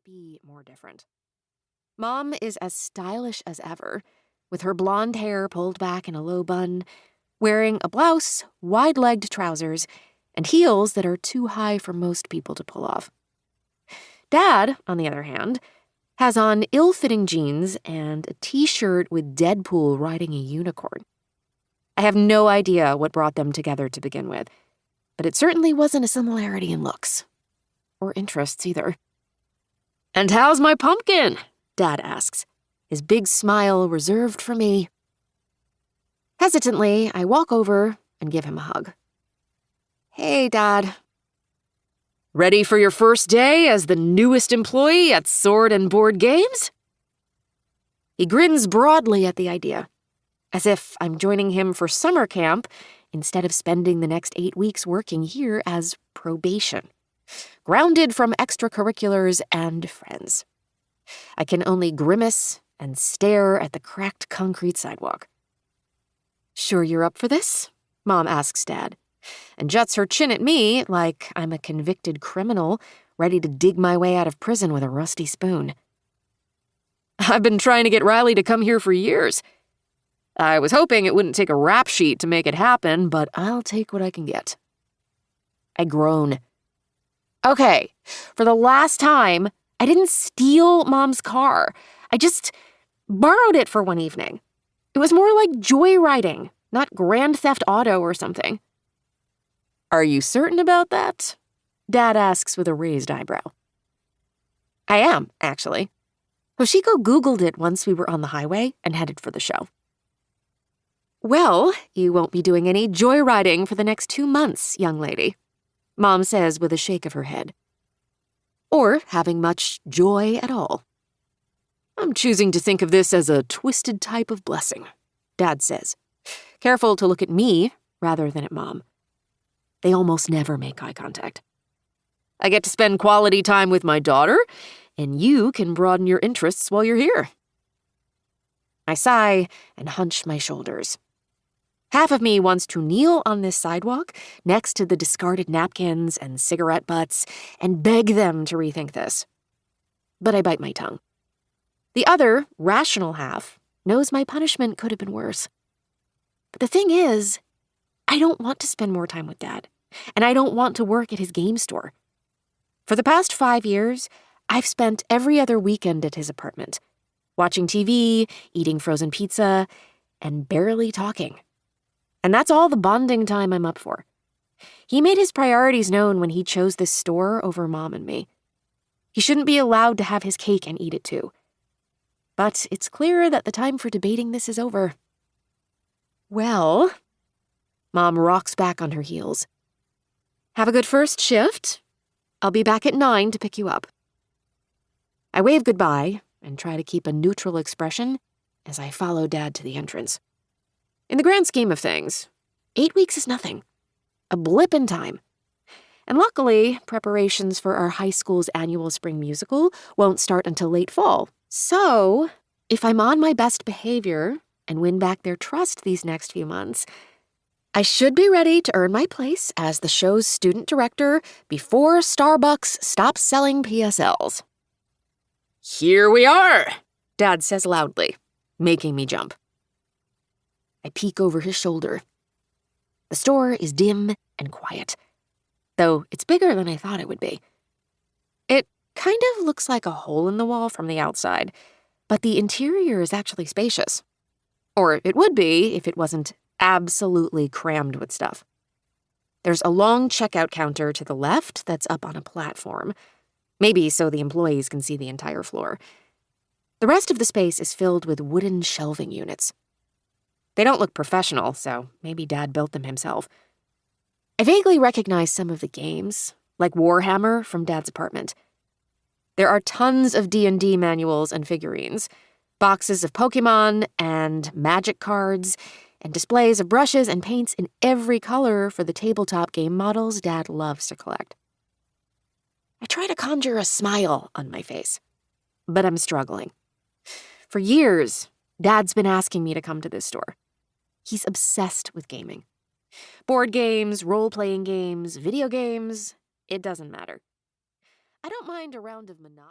be more different. Mom is as stylish as ever, with her blonde hair pulled back in a low bun, wearing a blouse, wide-legged trousers, and heels that are too high for most people to pull off. Dad, on the other hand, has on ill-fitting jeans and a t-shirt with Deadpool riding a unicorn. I have no idea what brought them together to begin with, but it certainly wasn't a similarity in looks. Or interests, either. "And how's my pumpkin?" Dad asks, his big smile reserved for me. Hesitantly, I walk over and give him a hug. "Hey, Dad." "Ready for your first day as the newest employee at Sword and Board Games?" He grins broadly at the idea, as if I'm joining him for summer camp instead of spending the next 8 weeks working here as probation, grounded from extracurriculars and friends. I can only grimace and stare at the cracked concrete sidewalk. "Sure you're up for this?" Mom asks Dad, and juts her chin at me like I'm a convicted criminal ready to dig my way out of prison with a rusty spoon. "I've been trying to get Riley to come here for years. I was hoping it wouldn't take a rap sheet to make it happen, but I'll take what I can get." I groan. Okay, for the last time, I didn't steal Mom's car. I just borrowed it for one evening. It was more like joyriding, not Grand Theft Auto or something. "Are you certain about that?" Dad asks with a raised eyebrow. I am, actually. Hoshiko Googled it once we were on the highway and headed for the show. "Well, you won't be doing any joyriding for the next 2 months, young lady," Mom says with a shake of her head. "Or having much joy at all." "I'm choosing to think of this as a twisted type of blessing," Dad says, careful to look at me rather than at Mom. They almost never make eye contact. "I get to spend quality time with my daughter, and you can broaden your interests while you're here." I sigh and hunch my shoulders. Half of me wants to kneel on this sidewalk next to the discarded napkins and cigarette butts and beg them to rethink this. But I bite my tongue. The other, rational half, knows my punishment could have been worse. But the thing is, I don't want to spend more time with Dad, and I don't want to work at his game store. For the past 5 years, I've spent every other weekend at his apartment, watching TV, eating frozen pizza, and barely talking. And that's all the bonding time I'm up for. He made his priorities known when he chose this store over Mom and me. He shouldn't be allowed to have his cake and eat it too. But it's clear that the time for debating this is over. "Well," Mom rocks back on her heels. "Have a good first shift. I'll be back at 9 to pick you up." I wave goodbye and try to keep a neutral expression as I follow Dad to the entrance. In the grand scheme of things, 8 weeks is nothing. A blip in time. And luckily, preparations for our high school's annual spring musical won't start until late fall. So, if I'm on my best behavior and win back their trust these next few months, I should be ready to earn my place as the show's student director before Starbucks stops selling PSLs. "Here we are," Dad says loudly, making me jump. I peek over his shoulder. The store is dim and quiet, though it's bigger than I thought it would be. It kind of looks like a hole in the wall from the outside, but the interior is actually spacious. Or it would be if it wasn't absolutely crammed with stuff. There's a long checkout counter to the left that's up on a platform, maybe so the employees can see the entire floor. The rest of the space is filled with wooden shelving units. They don't look professional, so maybe Dad built them himself. I vaguely recognize some of the games, like Warhammer from Dad's apartment. There are tons of D&D manuals and figurines, boxes of Pokemon and Magic cards, and displays of brushes and paints in every color for the tabletop game models Dad loves to collect. I try to conjure a smile on my face, but I'm struggling. For years, Dad's been asking me to come to this store. He's obsessed with gaming. Board games, role-playing games, video games, it doesn't matter. I don't mind a round of Monopoly.